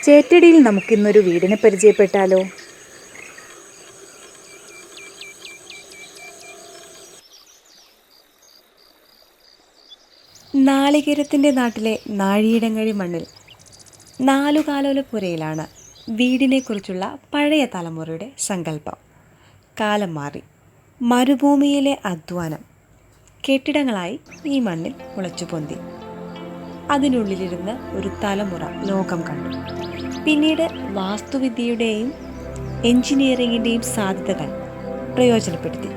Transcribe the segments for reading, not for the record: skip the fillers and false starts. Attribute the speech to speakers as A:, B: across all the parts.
A: ചേറ്റടിയിൽ നമുക്കിന്നൊരു വീടിനെ പരിചയപ്പെട്ടാലോ?
B: നാളികേരത്തിൻ്റെ നാട്ടിലെ നാഴിയിടങ്ങഴി മണ്ണിൽ നാലുകാലോലപ്പുരയിലാണ് വീടിനെക്കുറിച്ചുള്ള പഴയ തലമുറയുടെ സങ്കല്പം. കാലം മാറി. മരുഭൂമിയിലെ അധ്വാനം കെട്ടിടങ്ങളായി ഈ മണ്ണിൽ മുളച്ചു പൊന്തി. അതിനുള്ളിലിരുന്ന് ഒരു തലമുറ ലോകം കണ്ടു. പിന്നീട് വാസ്തുവിദ്യയുടെയും എഞ്ചിനീയറിങ്ങിൻ്റെയും സാധ്യതകൾ പ്രയോജനപ്പെടുത്തി.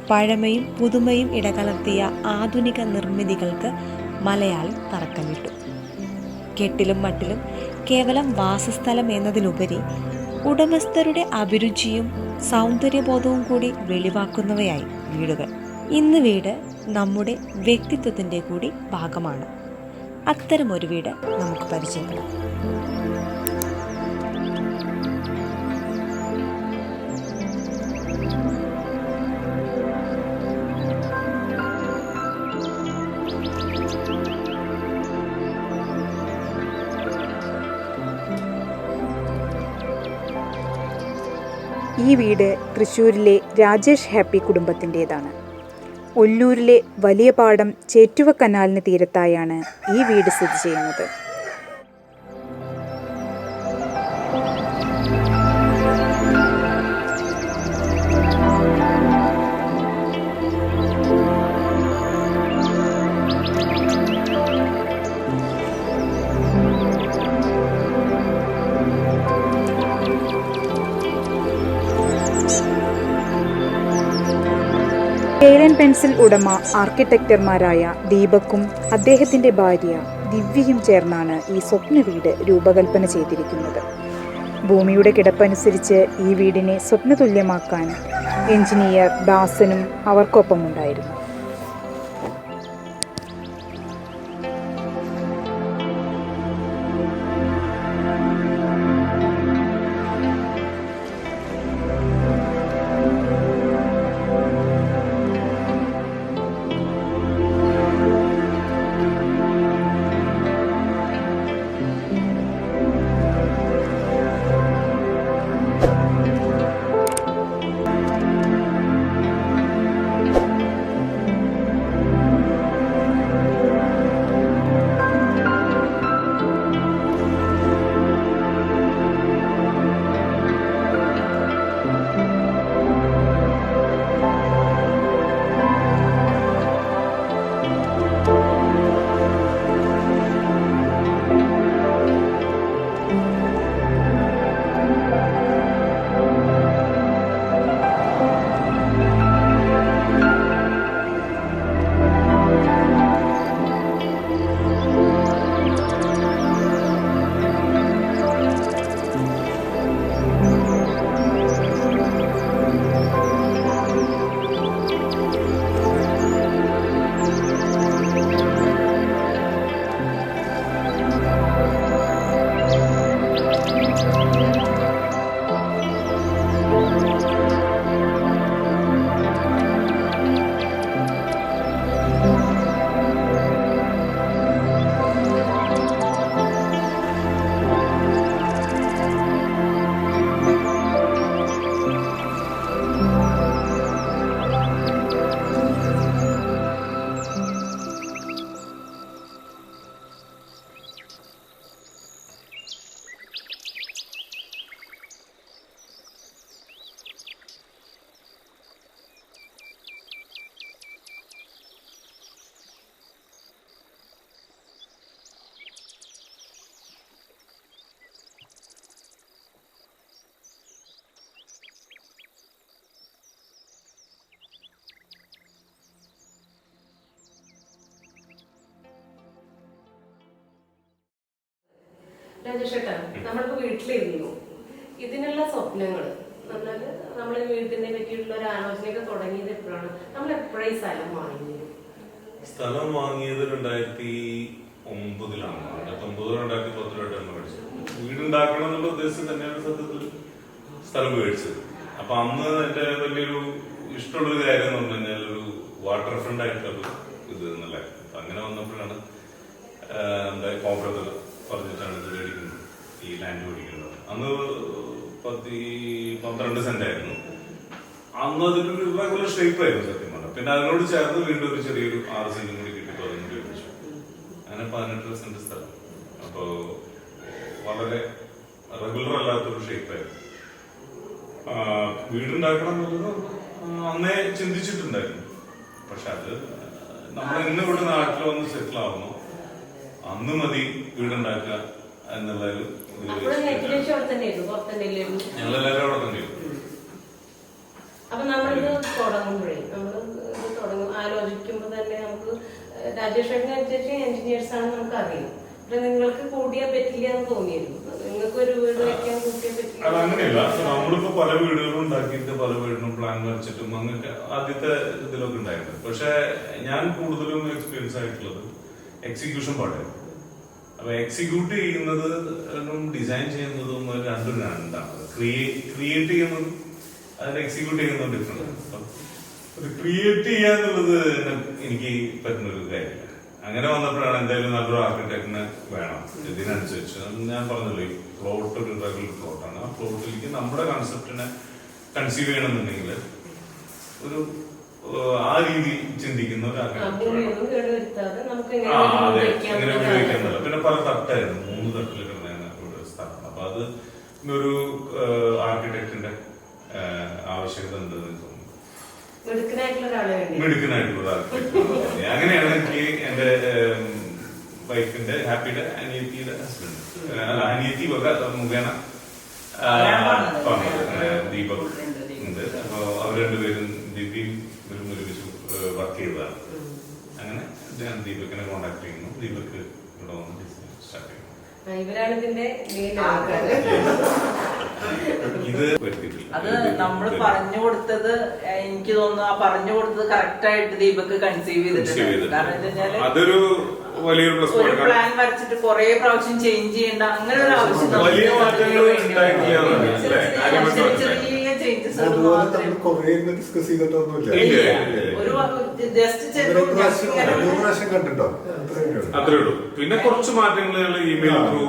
B: പഴമയും പുതുമയും ഇടകലർത്തിയ ആധുനിക നിർമ്മിതികൾക്ക് മലയാളി തറക്കല്ലിട്ടു. കെട്ടിലും മട്ടിലും കേവലം വാസസ്ഥലം എന്നതിലുപരി ഉടമസ്ഥരുടെ അഭിരുചിയും സൗന്ദര്യബോധവും കൂടി വെളിവാക്കുന്നവയായി വീടുകൾ. ഇന്ന് വീട് നമ്മുടെ വ്യക്തിത്വത്തിൻ്റെ കൂടി ഭാഗമാണ്. അത്തരമൊരു വീട് നമുക്ക് പരിചയപ്പെടാം.
A: ഈ വീട് തൃശ്ശൂരിലെ രാജേഷ് ഹാപ്പി കുടുംബത്തിൻ്റേതാണ്. ഒല്ലൂരിലെ വലിയ പാടം ചേറ്റുവ കനാലിന് തീരത്തായാണ് ഈ വീട് സ്ഥിതി ചെയ്യുന്നത്. സ്കെയിൽ ആൻഡ് പെൻസിൽ ഉടമ ആർക്കിടെക്ടർമാരായ ദീപക്കും അദ്ദേഹത്തിൻ്റെ ഭാര്യ ദിവ്യയും ചേർന്നാണ് ഈ സ്വപ്ന വീട് രൂപകൽപ്പന ചെയ്തിരിക്കുന്നത്. ഭൂമിയുടെ കിടപ്പനുസരിച്ച് ഈ വീടിനെ സ്വപ്നതുല്യമാക്കാൻ എഞ്ചിനീയർ ദാസനും അവർക്കൊപ്പമുണ്ടായിരുന്നു.
C: രാജേഷേട്ടാ, നമ്മളിപ്പോ വീട്ടിലിരുന്നു ഇതിനുള്ള സ്വപ്നങ്ങൾ നമ്മൾ വീടിനെ പറ്റിയുള്ള ഒരു ആലോചനയൊക്കെ തുടങ്ങിയത് എപ്പോഴാണ്? നമ്മൾ എപ്പോഴാണ് ഈ സ്ഥലം വാങ്ങിയത്?
D: സ്ഥലം വാങ്ങിയത് 2009-ലാണ്. 2009-2010 മേടിച്ചത്. വീടുണ്ടാക്കണം എന്നുള്ള ഉദ്ദേശം തന്നെയാണ് സത്യത്തിൽ സ്ഥലം മേടിച്ചത്. അപ്പൊ അന്ന് എന്റെ വലിയൊരു ഇഷ്ടമുള്ളൊരു കാര്യം എന്ന് പറഞ്ഞു കഴിഞ്ഞാൽ ഒരു വാട്ടർ ഫ്രണ്ട് ആയിട്ടുള്ള ഇത് എന്നല്ലേ. അപ്പൊ അങ്ങനെ വന്നപ്പോഴാണ് എന്താ കോൺഫറൻസ് പറഞ്ഞിട്ടാണ് ഇത് മേടിക്കുന്നത്. ഈ ലാൻഡ് മേടിക്കുന്നത്. അന്ന് 12 സെന്റ് ആയിരുന്നു. അന്ന് അതൊരു റെഗുലർ ഷേപ്പ് ആയിരുന്നു സത്യം പറഞ്ഞാൽ. പിന്നെ അതിനോട് ചേർന്ന് വീണ്ടും ഒരു ചെറിയൊരു 6 സെന്റും കൂടി കിട്ടിയിട്ട് അതും കൂടി മേടിച്ചു. അങ്ങനെ 18 സെന്റ് സ്ഥലം. അപ്പോ വളരെ റെഗുലർ അല്ലാത്തൊരു ഷേപ്പായിരുന്നു. വീടുണ്ടാക്കണം എന്നുള്ളത് അന്നേ ചിന്തിച്ചിട്ടുണ്ടായിരുന്നു. പക്ഷെ അത് നമ്മൾ ഇന്ന് ഇവിടെ നാട്ടിൽ വന്ന് സെറ്റിൽ ആവുന്നു, അന്ന് മതി വീടുണ്ടാക്കുക എന്നുള്ളൊരു ഞങ്ങളെല്ലാവരും അവിടെ തന്നെയായിരുന്നു.
C: അപ്പൊ നമ്മളിത് തുടങ്ങുമ്പോഴേ ആലോചിക്കുമ്പോ തന്നെ നമുക്ക് രാജേഷനുസരിച്ച് എഞ്ചിനീയേഴ്സ് ആണ് നമുക്ക് അറിയാം. പക്ഷെ നിങ്ങൾക്ക് കൂടിയാൻ പറ്റില്ല എന്ന് തോന്നിയിരുന്നു. നിങ്ങൾക്ക് ഒരു വീട് വെക്കാൻ കൂട്ടിയാൻ പറ്റില്ല.
D: അതങ്ങനെയല്ല. നമ്മളിപ്പോ പല വീടുകളും ഉണ്ടാക്കിയിട്ട് പല വീടിനും പ്ലാൻ വരച്ചിട്ടും അങ്ങനത്തെ ആദ്യത്തെ ഇതിലൊക്കെ ഉണ്ടായിരുന്നു. പക്ഷെ ഞാൻ കൂടുതലും എക്സ്പീരിയൻസ് ആയിട്ടുള്ളത് എക്സിക്യൂഷൻ പാടായിരുന്നു. അപ്പൊ എക്സിക്യൂട്ട് ചെയ്യുന്നതും ഡിസൈൻ ചെയ്യുന്നതും രണ്ടും രണ്ടാണ്. ക്രിയേറ്റ് ചെയ്യുന്നതും അതിന് എക്സിക്യൂട്ട് ചെയ്യുന്നതും ഡിഫറെന്റ്. അത് ക്രിയേറ്റ് ചെയ്യാന്നുള്ളത് എനിക്ക് പറ്റുന്നൊരു കാര്യമില്ല. അങ്ങനെ വന്നപ്പോഴാണ് എന്തായാലും നല്ലൊരു ആർക്കിടെക്ടിനെ വേണം. ഇതിനനുസരിച്ച് ഞാൻ പറഞ്ഞല്ലോ, ഈ പ്ലോട്ട് ഒരു റെഗുലർ പ്ലോട്ടാണ്. ആ പ്ലോട്ടിലേക്ക് നമ്മുടെ കോൺസെപ്റ്റിനെ കൺസീവ് ചെയ്യണമെന്നുണ്ടെങ്കിൽ ഒരു ആ രീതി ചിന്തിക്കുന്ന ഒരു ആർക്കിടെക്ട് എങ്ങനെ ഉപയോഗിക്കാന്നല്ല. പിന്നെ പല തട്ടായിരുന്നു, 3 തട്ടിൽ കിടന്ന ഒരു സ്ഥലം. അപ്പൊ അത് ഒരു ആർക്കിടെക്ടിന്റെ ആവശ്യകത ഉണ്ടെന്ന് തോന്നുന്നു. മിടുക്കനായിട്ടുള്ള ആർക്കിടെക്ട്. അങ്ങനെയാണ് എനിക്ക് എന്റെ വൈഫിന്റെ ഹാപ്പിയുടെ അനിയത്തിയുടെ ഹസ്ബൻഡ് അനിയത്തി മുഖേന ദീപക് ഉണ്ട്. അപ്പൊ അവർ രണ്ടുപേരും ദിവ്യയും ഇവരും ഒരുമിച്ച് വർക്ക് ചെയ്തതാണ്. അങ്ങനെ ഞാൻ ദീപക്കിനെ കോണ്ടാക്ട് ചെയ്യുന്നു. ദീപക് ഇവിടെ വന്ന് ബിസിനസ് സ്റ്റാർട്ട് ചെയ്യുന്നു.
E: അത് നമ്മൾ പറഞ്ഞു കൊടുത്തത്, എനിക്ക് തോന്നുന്നു ആ പറഞ്ഞു കൊടുത്തത് കറക്റ്റ് ആയിട്ട് ദീപക് കൺസീവ് ചെയ്തിട്ടുണ്ട്. കാരണം എന്താ വെച്ചാല്
D: അതൊരു വലിയൊരു പ്ലസ്
E: ഒരു പ്ലാൻ വരച്ചിട്ട് കുറെ പ്രാവശ്യം ചേഞ്ച് ചെയ്യേണ്ട അങ്ങനെ ഒരു ആവശ്യം ചെറിയ ചേഞ്ചസ്
D: അത്രേ ഉള്ളൂ. പിന്നെ കുറച്ച് മാറ്റങ്ങൾ ഇമെയിൽ ത്രൂ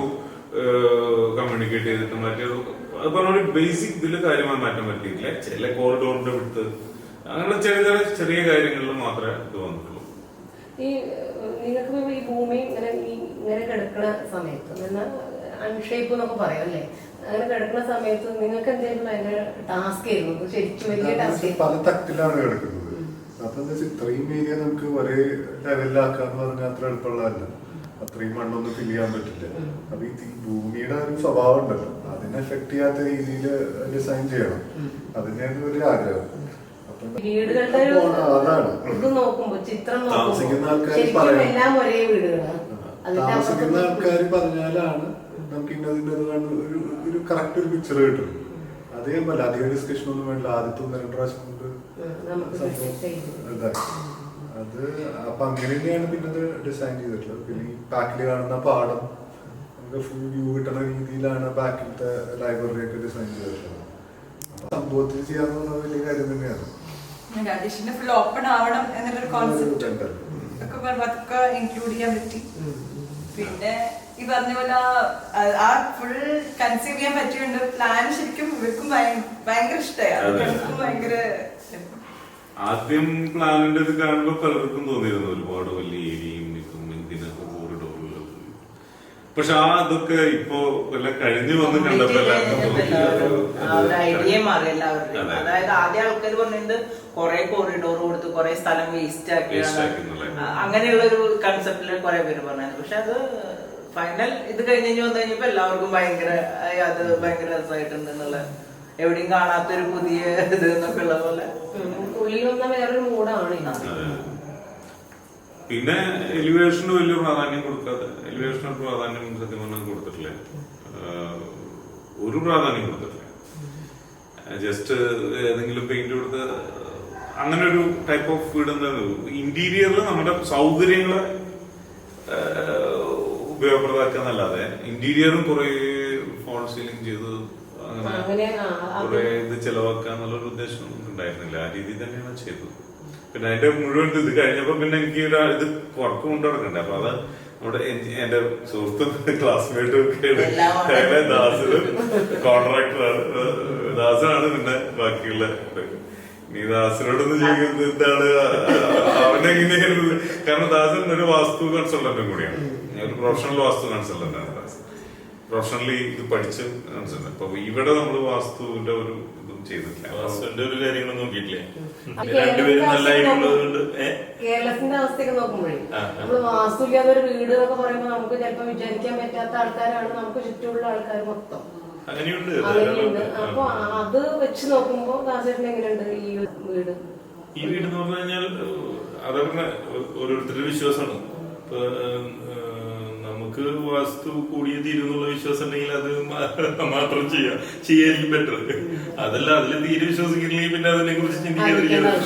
D: കമ്മ്യൂണിക്കേറ്റ് ചെയ്തിട്ട് മറ്റൊരു അത് പറഞ്ഞ ബേസിക് ഇതിൽ കാര്യമായി മാറ്റം പറ്റിയിട്ടില്ല. ചില കോറിഡോറിന്റെ വിടുത്ത് അങ്ങനെ ചെറിയ ചെറിയ കാര്യങ്ങളിൽ മാത്രമേ ഇത് വന്നിട്ടുള്ളൂ.
C: ഈ നിങ്ങൾക്ക് ഈ ഭൂമി ഇങ്ങനെ കിടക്കുന്ന സമയത്ത് അൺഷേപ്പ് എന്നൊക്കെ പറയാം അല്ലേ? അങ്ങനെ കിടക്കുന്ന സമയത്ത് നിങ്ങൾക്ക് എന്തെങ്കിലും അതിന്റെ ടാസ്ക് ആയിരുന്നു ശരിക്കും വലിയ ടാസ്ക്?
F: പല തട്ടിലാണ് കിടക്കുന്നത്. അപ്പൊ എന്താ വെച്ചാൽ ഇത്രയും ഏരിയ നമുക്ക് ഒരേ ലെവലിലാക്കാന്ന് പറഞ്ഞാൽ അത്ര എളുപ്പമുള്ളതല്ല. അത്രയും മണ്ണൊന്നും ഫില്ല് ചെയ്യാൻ പറ്റില്ല. അപ്പൊ ഈ ഭൂമിയുടെ ഒരു സ്വഭാവം ഉണ്ടല്ലോ, അതിനെ എഫക്ട് ചെയ്യാത്ത രീതിയിൽ ഡിസൈൻ ചെയ്യണം. അതിനാണ് ഒരു ആഗ്രഹം. അതാണ് താമസിക്കുന്ന ആൾക്കാർ പറഞ്ഞാലാണ് നമുക്ക് ഇന്നതിന്റെ ഒരു കറക്റ്റ് ഒരു പിക്ചർ കിട്ടും. അതേപോലെ അധികം ഡിസ്കഷൻ ഒന്നും വേണ്ട. ആദ്യത്തെ 1-2 പ്രാവശ്യം കൊണ്ട് ഇതായി അത്. അപ്പൊ അങ്ങനെ തന്നെയാണ് പിന്നെ അത് ഡിസൈൻ ചെയ്തിട്ടുള്ളത്. പിന്നെ ഈ ബാക്കിൽ കാണുന്ന പാടം നമുക്ക് ഫുൾ വ്യൂ കിട്ടുന്ന രീതിയിലാണ് ബാക്കിലത്തെ ലൈബ്രറി ഒക്കെ ഡിസൈൻ ചെയ്തിട്ടുള്ളത്. അപ്പൊ സംഭവത്തിൽ ചെയ്യാന്ന് പറഞ്ഞ വലിയ കാര്യം തന്നെയാണ്.
G: ഫുൾ ഓപ്പൺ ആവണം എന്നുള്ളൊരു കോൺസെപ്റ്റ് ഒക്കെ ഇൻക്ലൂഡ് ചെയ്യാൻ പറ്റി. പിന്നെ ഈ പറഞ്ഞ പോലെ ആ ഫുൾ കൺസീവ് ചെയ്യാൻ പറ്റിയുണ്ട്. പ്ലാൻ ശരിക്കും ഇവർക്കും ഭയങ്കര ഇഷ്ടമായി. ഭയങ്കര
D: ആദ്യം പ്ലാനിന്റെ ഇത് കാണുമ്പോ പലർക്കും തോന്നിയിരുന്നു ഒരുപാട് വലിയ ഏരിയയും നിൽക്കും എന്തിനൊക്കെ കോറിഡോറിലും. പക്ഷെ അതൊക്കെ ഇപ്പോ എല്ലാം കഴിഞ്ഞു വന്ന് കണ്ടപ്പോ
E: ഐഡിയ മാറി എല്ലാവരുടെയും. അതായത് ആദ്യ ആൾക്കാർ പറഞ്ഞത് കുറെ കോറിഡോർ കൊടുത്ത് കുറെ സ്ഥലം വേസ്റ്റ് ആക്കി അങ്ങനെയുള്ള ഒരു കൺസെപ്റ്റില് കുറെ പേര് പറഞ്ഞത്. പക്ഷെ അത് ഫൈനൽ ഇത് കഴിഞ്ഞ് വന്നു കഴിഞ്ഞപ്പോ എല്ലാവർക്കും ഭയങ്കര അത് ഭയങ്കര രസമായിട്ടുണ്ട് എന്നുള്ള, എവിടെയും കാണാത്തൊരു പുതിയ ഇത് എന്നൊക്കെ ഉള്ള പോലെ
C: ഉള്ളിൽ വന്ന വേറൊരു മൂടാണ്.
D: പിന്നെ എലിവേഷന് വലിയ പ്രാധാന്യം കൊടുക്കാതെ, എലിവേഷന് പ്രാധാന്യം സത്യം പറഞ്ഞാൽ കൊടുത്തിട്ടില്ല. ഒരു പ്രാധാന്യം കൊടുത്തിട്ടില്ല. ജസ്റ്റ് ഏതെങ്കിലും പെയിന്റ് കൊടുത്ത് അങ്ങനെ ഒരു ടൈപ്പ് ഓഫ് വീട് എന്തായാലും ഇന്റീരിയറിൽ നമ്മുടെ സൗകര്യങ്ങളെ ഉപയോഗപ്രദമാക്കാന്നല്ലാതെ ഇന്റീരിയറും കുറെ ഫോൾ സീലിംഗ് ചെയ്ത് അങ്ങനെ കുറെ ഇത് ചെലവാക്കാന്നുള്ളൊരു ഉദ്ദേശം ഉണ്ടായിരുന്നില്ല. ആ രീതിയിൽ തന്നെയാണ് ചെയ്തത്. പിന്നെ അതിന്റെ മുഴുവൻ ഇത് കഴിഞ്ഞപ്പോ പിന്നെ എനിക്ക് ഇത് വർക്ക് കൊണ്ടു നടക്കണ്ടേ. അപ്പൊ അത് നമ്മുടെ എന്റെ സുഹൃത്തും ക്ലാസ്മേറ്റും ഒക്കെ ദാസിന് കോൺട്രാക്ടറാണ്. ദാസാണ് പിന്നെ ബാക്കിയുള്ള നീ ദാസിനോടൊന്ന് ചെയ്യുന്നത് എന്താണ് അവനെങ്ങനെയാണ്? കാരണം ദാസൻ ഒരു വാസ്തു കൺസൾട്ടന്റും കൂടിയാണ്, ഒരു പ്രൊഫഷണൽ വാസ്തു കൺസൾട്ടന്റ് ആണ് ദാസൻ. പ്രൊഫഷണലി ഇത് പഠിച്ച് കൺസൾട്ടന്റ്. അപ്പൊ ഇവിടെ നമ്മള് വാസ്തുവിന്റെ ഒരു ഇതും ചെയ്തിട്ടില്ല, വാസ്തുവിന്റെ ഒരു കാര്യങ്ങളും നോക്കിയിട്ടില്ലേ. രണ്ടുപേരും നല്ല ഐഡിയുള്ളതുകൊണ്ട്
C: കേരളത്തിന്റെ അവസ്ഥയൊക്കെ നോക്കുമ്പോഴേ നമ്മള് വാസ്തുല്ലാതെ ഒരു വീട് എന്നൊക്കെ പറയുമ്പോൾ നമുക്ക് ചിലപ്പോൾ വിചാരിക്കാൻ പറ്റാത്ത ആൾക്കാരാണ് നമുക്ക് ചുറ്റുമുള്ള ആൾക്കാർ മൊത്തം.
D: അങ്ങനെയുണ്ട്.
C: അപ്പൊ അത് വെച്ച് നോക്കുമ്പോ ദാസേട്ടൻ എങ്ങനെയുണ്ട് ഈ വീട്?
D: ഈ വീട് എന്ന് പറഞ്ഞു കഴിഞ്ഞാൽ അതങ്ങനെ ഓരോരുത്തരുടെ വിശ്വാസമാണ്. ഇപ്പൊ നമുക്ക് വാസ്തു കൂടിയ തീരുന്നുള്ള വിശ്വാസം ഉണ്ടെങ്കിൽ അത് മാത്രം ചെയ്യായിരിക്കും ബെറ്റർ. അതല്ല അതിൽ തീരെ വിശ്വസിക്കുന്നില്ലെങ്കിൽ പിന്നെ അതിനെ കുറിച്ച് ചിന്തിക്കാതിരിക്കുന്നത്.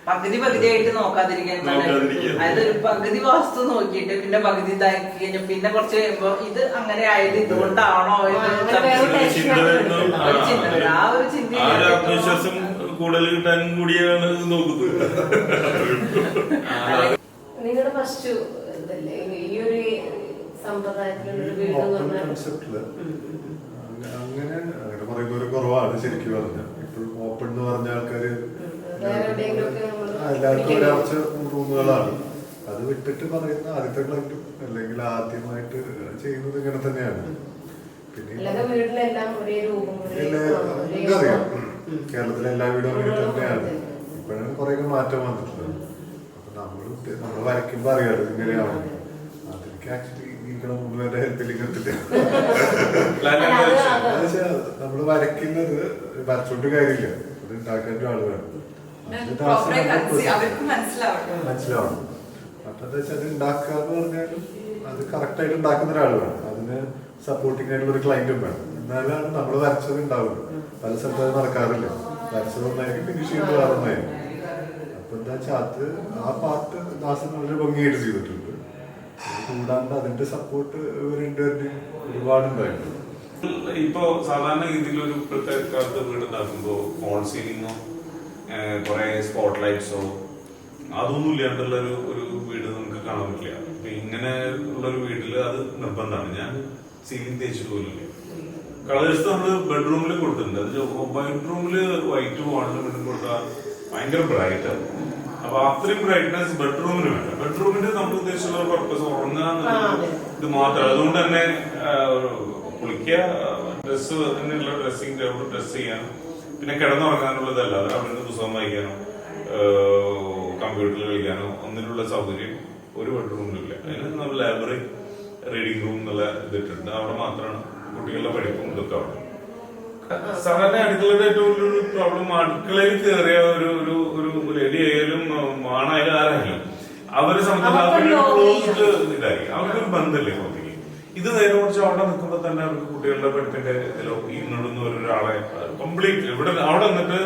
E: പകുതിയായിട്ട് നോക്കാതിരിക്കാൻ. അതായത് ഒരു പകുതി വാസ്തു നോക്കിയിട്ട് പിന്നെ പകുതി ഇതാക്കി കഴിഞ്ഞാൽ പിന്നെ കുറച്ച് കഴിയുമ്പോ ഇത് അങ്ങനെ ആയത് ഇതുകൊണ്ടാണോ ആ ഒരു ചിന്ത.
D: ആത്മവിശ്വാസം കൂടുതൽ കിട്ടാൻ കൂടിയാണ് നോക്കുന്നത്.
C: നിങ്ങളുടെ ഫസ്റ്റ് ഇതല്ലേ ഈ ഒരു സമ്പ്രദായത്തിലുള്ള വീട്
F: അങ്ങനെ അങ്ങനെ പറയുമ്പോ ഒരു കുറവാണ് ശരിക്കും പറഞ്ഞ. ഇപ്പോഴും ഓപ്പൺ എന്ന് പറഞ്ഞ ആൾക്കാര് എല്ലാവർക്കും ഒരാഴ്ച റൂമുകളാണ്. അത് വിട്ടിട്ട് പറയുന്ന ആദ്യത്തെ ക്ലൈന്റും അല്ലെങ്കിൽ ആദ്യമായിട്ട് ചെയ്യുന്നത് ഇങ്ങനെ തന്നെയാണ്. പിന്നെ നമുക്കറിയാം കേരളത്തിലെ എല്ലാ വീടും അങ്ങനെ തന്നെയാണ്. ഇപ്പോഴാണ് കുറെ മാറ്റം വന്നിട്ടുള്ളത്. അപ്പൊ നമ്മൾ വരയ്ക്കുമ്പോ അറിയാലോ ഇങ്ങനെയാണ്. അതെനിക്ക് ആക്ച്വലി മുമ്പ് ഹെൽപ്പിലേക്ക് എത്തില്ല. നമ്മള് വരയ്ക്കുന്നത് വരച്ചോണ്ട് കാര്യമില്ല, അത് ഉണ്ടാക്കാൻ ഒരു ആള് വേണം. മനസ്സിലാവണം. മറ്റേന്ന് വെച്ചാൽ അത് ഉണ്ടാക്കുക എന്ന് പറഞ്ഞാലും അത് കറക്റ്റ് ആയിട്ട് ഉണ്ടാക്കുന്ന ഒരാൾ വേണം. അതിന് സപ്പോർട്ടിംഗ് ആയിട്ടുള്ള ഒരു ക്ലൈന്റും വേണം. എന്നാലാണ് നമ്മൾ വരച്ചത് ഉണ്ടാവുള്ളൂ. പല സ്ഥലത്ത് അത് നടക്കാറില്ല. വരച്ചത് ഒന്നായിരിക്കും ഫിനിഷ് ചെയ്യുന്നത് വേറെ ഒന്നായിരിക്കും. അപ്പൊ എന്താ വെച്ചാൽ അത് ആ പാർട്ട് ദാസൻ വളരെ ഭംഗിയായിട്ട് ചെയ്തിട്ടുണ്ട്. കൂടാണ്ട് അതിന്റെ സപ്പോർട്ട് ഇവരുണ്ടായിരുന്നു ഒരുപാടുണ്ടായിരുന്നു.
D: ഇപ്പൊ സാധാരണ രീതിയിലൊരു ഇപ്പോഴത്തെ കാലത്ത് വീടുണ്ടാക്കുമ്പോ ഫോൾ സീലിങ്ങോ കുറെ സ്പോട്ട് ലൈറ്റ്സോ അതൊന്നും ഇല്ലാണ്ടുള്ള ഒരു വീട് നമുക്ക് കാണാൻ പറ്റില്ല. അപ്പൊ ഇങ്ങനെ ഉള്ളൊരു വീട്ടില് അത് നിർബന്ധമാണ്. ഞാൻ സീലിംഗ് തേച്ചിട്ട് പോലില്ല. കളേഴ്സ് നമ്മള് ബെഡ്റൂമിൽ കൊടുത്തിട്ടുണ്ട്. അത് ബെഡ്റൂമില് വൈറ്റ് വാളിന് വേണ്ടി കൊടുത്താൽ ഭയങ്കര ബ്രൈറ്റ്. അപ്പൊ അത്രയും ബ്രൈറ്റ്നെസ് ബെഡ്റൂമിന് വേണ്ട. ബെഡ്റൂമിന് നമ്മൾ ഉദ്ദേശിച്ചുള്ള പർപ്പസ് ഉറങ്ങാൻ ഇത് മാത്രം. അതുകൊണ്ട് തന്നെ കുളിക്കുക, ഡ്രസ്സ് തന്നെയുള്ള ഡ്രസ്സിംഗ് ടേബിൾ ഡ്രസ് ചെയ്യാനും പിന്നെ കിടന്നുറങ്ങാനുള്ളതല്ല. അവിടെ നിന്ന് പുസ്തകം വായിക്കാനോ കമ്പ്യൂട്ടറിൽ കളിക്കാനോ ഒന്നിനുള്ള സൗകര്യം ഒരു ബെഡ്റൂമിലില്ല. അതിന് നമ്മൾ ലൈബ്രറി റീഡിംഗ് റൂം എന്നുള്ള ഇതിട്ടുണ്ട്. അവിടെ മാത്രമാണ് കുട്ടികളുടെ പഠിപ്പും ഇതൊക്കെ. അവിടെ സാധാരണ അടുക്കളയുടെ ഏറ്റവും വലിയൊരു പ്രോബ്ലം, അടുക്കളയിൽ കയറിയ ഒരു ലേഡി ആയാലും ആണായാലും ആരായാലും അവരെ സംബന്ധിച്ച് ഇതായിരിക്കും. അവർക്കൊരു ബന്ധമില്ലേ പുറത്തേക്ക്. ഇത് നേരെ കുറിച്ച് അവിടെ നിൽക്കുമ്പോൾ തന്നെ അവർക്ക് കുട്ടികളുടെ പഠിപ്പിന്റെ ഇതിലോ ഇന്നിടുന്ന ഒരാളെ കംപ്ലീറ്റ് ഇവിടെ അവിടെ നിന്നിട്ട്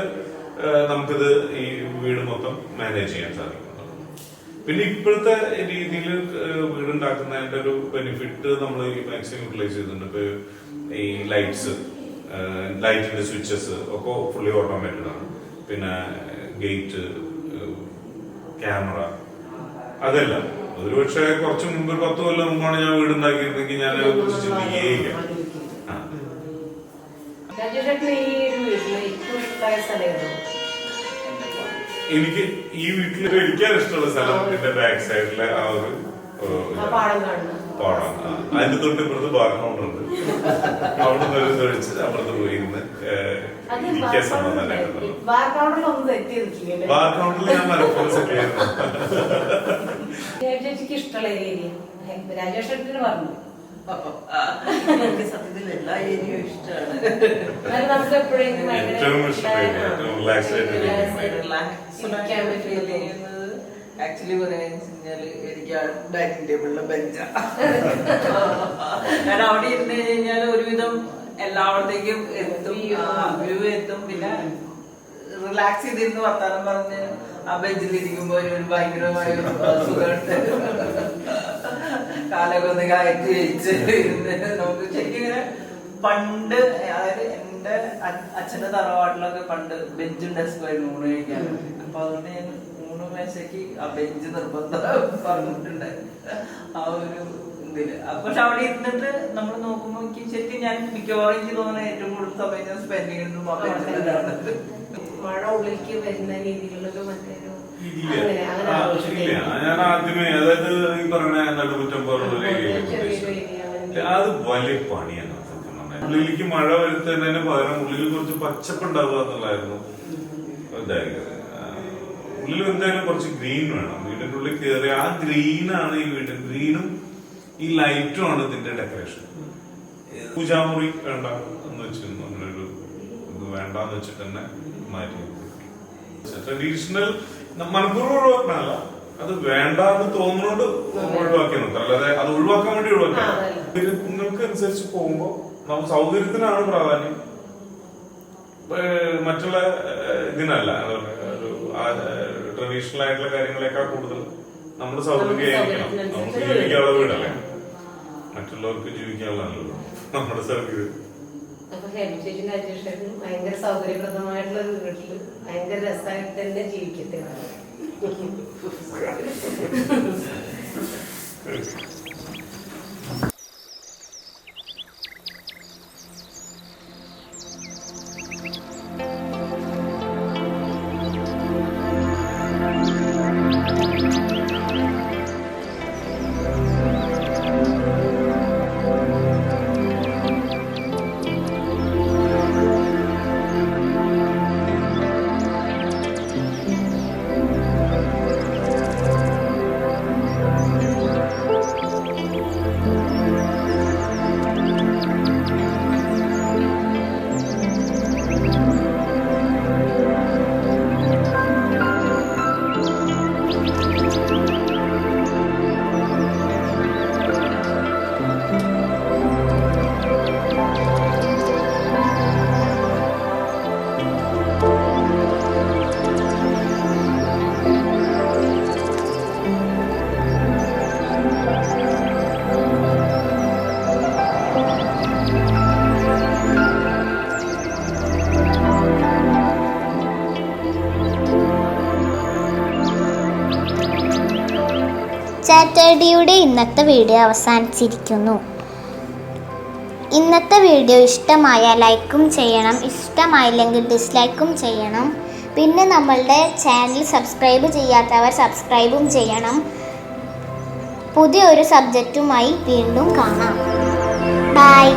D: നമുക്കിത് ഈ വീട് മൊത്തം മാനേജ് ചെയ്യാൻ സാധിക്കും. പിന്നെ ഇപ്പോഴത്തെ രീതിയിൽ വീടുണ്ടാക്കുന്നതിന്റെ ഒരു ബെനിഫിറ്റ് നമ്മൾ മാക്സിമം യൂട്ടിലൈസ് ചെയ്തിട്ടുണ്ട്. ഇപ്പൊ ഈ ലൈറ്റിന്റെ സ്വിച്ചസ് ഒക്കെ ഫുള്ളി ഓട്ടോമാറ്റഡ് ആണ്. പിന്നെ ഗേറ്റ്, ക്യാമറ, അതെല്ലാം ഒരുപക്ഷെ കുറച്ച് മുമ്പ് 10 കൊല്ലം മുമ്പാണ് ഞാൻ വീടുണ്ടാക്കിയിരുന്നെങ്കിൽ ഞാൻ കുറിച്ച് ചിന്തിക്കുകയില്ല. എനിക്ക് ഈ വീട്ടിൽ ഇരിക്കാൻ ഇഷ്ടമുള്ള സ്ഥലം എന്റെ ബാക്ക് സൈഡിലെ ആ ഒരു പാടാണ്. അതിന്റെ തൊട്ട് ഇപ്പുറത്ത് ബാർ കൗണ്ടർ ഉണ്ട്. അവിടെ നിന്ന് ഒരു തൊഴിച്ച് അപ്പുറത്ത് പോയിരുന്ന് ഇരിക്കാൻ സമാധാനമായിരുന്നു. ബാർ കൗണ്ടറിൽ ഞാൻ മലപ്പുറം സെറ്റ് ചെയ്യുന്നു.
C: ഇഷ്ടമുള്ള ഏരിയ രാജേഷ് പറഞ്ഞു.
E: എനിക്ക് സത്യത്തിൽ എല്ലാ ഏരിയയും ഇഷ്ടമാണ്.
C: നമുക്ക് എപ്പോഴെങ്കിലും
D: ഏറ്റവും ഏറ്റവും റിലാക്സ്
E: ആക്ച്വലി പറയാന്ന് വെച്ചാല് എനിക്ക് ഡൈനിങ് ടേബിളിലെ ബെഞ്ചാ. കാരണം അവിടെ ഇരുന്ന് കഴിഞ്ഞാൽ ഒരുവിധം എല്ലായിടത്തേക്കും എത്തും, വ്യൂ എത്തും. പിന്നെ റിലാക്സ് ചെയ്തിരുന്ന് വർത്താനം പറഞ്ഞ് ആ ബെഞ്ചിൽ ഇരിക്കുമ്പോ ഒരു ഭയങ്കരമായ സുഖമുണ്ട്. കാലൊക്കെ ഒന്ന് കയറ്റി വെച്ച് ഇരുന്ന് നമുക്ക് ശരിക്കും ഇങ്ങനെ പണ്ട്, അതായത് എന്റെ അച്ഛന്റെ തറവാട്ടിലൊക്കെ പണ്ട് ബെഞ്ചും ഡെസ്കുമായിരുന്നു ഊണ് കഴിക്കാൻ. അപ്പൊ അതുകൊണ്ട് ഞാൻ ഊണ് മേശയ്ക്ക് ആ ബെഞ്ച് നിർബന്ധം പറഞ്ഞിട്ടുണ്ടായിരുന്നു ആ ഒരു ഇതില്. പക്ഷെ അവിടെ ഇരുന്നിട്ട് നമ്മൾ നോക്കുമ്പോൾ എനിക്ക് ശരിക്കും ഞാൻ മിക്കവാറും എനിക്ക് തോന്നുന്നത് ഏറ്റവും കൂടുതൽ സമയം ഞാൻ സ്പെൻഡ് ചെയ്യുന്നതും ആ ബെഞ്ചിലാണ്.
C: മഴ ഉള്ളിലേക്ക് വരുന്ന രീതിയിലുള്ളൊരു മറ്റൊരു
D: ഇല്ല. ഞാൻ ആദ്യമേ അതായത് ഈ പറഞ്ഞ നടുമുറ്റം പോലുള്ള അത് വലിയ പണിയാണ് സത്യം പറഞ്ഞാൽ. ഉള്ളിലേക്ക് മഴ വരുത്തുന്നതിന് പകരം ഉള്ളിൽ കുറച്ച് പച്ചപ്പ് ഉണ്ടാവുക എന്നുള്ളതായിരുന്നു ഇതായത്. ഉള്ളിൽ എന്തായാലും കുറച്ച് ഗ്രീൻ വേണം. വീടിന്റെ ഉള്ളിൽ കയറി ആ ഗ്രീനാണ് ഈ വീട്ടിൽ ഗ്രീനും ഈ ലൈറ്റും ആണ് ഇതിന്റെ ഡെക്കറേഷൻ. പൂജാമുറി വേണ്ട എന്ന് വെച്ചിരുന്നു. അങ്ങനെ ഒരു ഇത് വേണ്ടെന്ന് വെച്ചിട്ട് തന്നെ മാറ്റി. ട്രഡീഷണൽ മനഃപൂർവ്വം ഒഴിവാക്കണല്ല, അത് വേണ്ടാന്ന് തോന്നുന്നോണ്ട് ഒഴിവാക്കി നിർത്താം. അല്ലാതെ അത് ഒഴിവാക്കാൻ വേണ്ടി ഒഴിവാക്കാം. നിങ്ങൾക്ക് അനുസരിച്ച് പോകുമ്പോ നമുക്ക് സൗകര്യത്തിനാണ് പ്രാധാന്യം, മറ്റുള്ള ഇതിനല്ല. ഒരു ട്രഡീഷണൽ ആയിട്ടുള്ള കാര്യങ്ങളെക്കാൾ കൂടുതൽ നമ്മൾ സൗകര്യമായിരിക്കണം. നമുക്ക് ജീവിക്കാനുള്ള വീടല്ലേ, മറ്റുള്ളവർക്ക് ജീവിക്കാനുള്ളതല്ലോ നമ്മുടെ സൗകര്യം.
C: അപ്പൊ ഹെബി ചേച്ചിന്റെ അധ്യക്ഷന് ഭയങ്കര സൗകര്യപ്രദമായിട്ടുള്ള വീട്ടില് ഭയങ്കര രസമായിട്ട് തന്നെ ജീവിക്കട്ടെ.
H: സാറ്റർഡേയുടെ ഇന്നത്തെ വീഡിയോ അവസാനിച്ചിരിക്കുന്നു. ഇന്നത്തെ വീഡിയോ ഇഷ്ടമായ ലൈക്കും ചെയ്യണം, ഇഷ്ടമായില്ലെങ്കിൽ ഡിസ്ലൈക്കും ചെയ്യണം. പിന്നെ നമ്മളുടെ ചാനൽ സബ്സ്ക്രൈബ് ചെയ്യാത്തവർ സബ്സ്ക്രൈബും ചെയ്യണം. പുതിയൊരു സബ്ജക്റ്റുമായി വീണ്ടും കാണാം. ബൈ.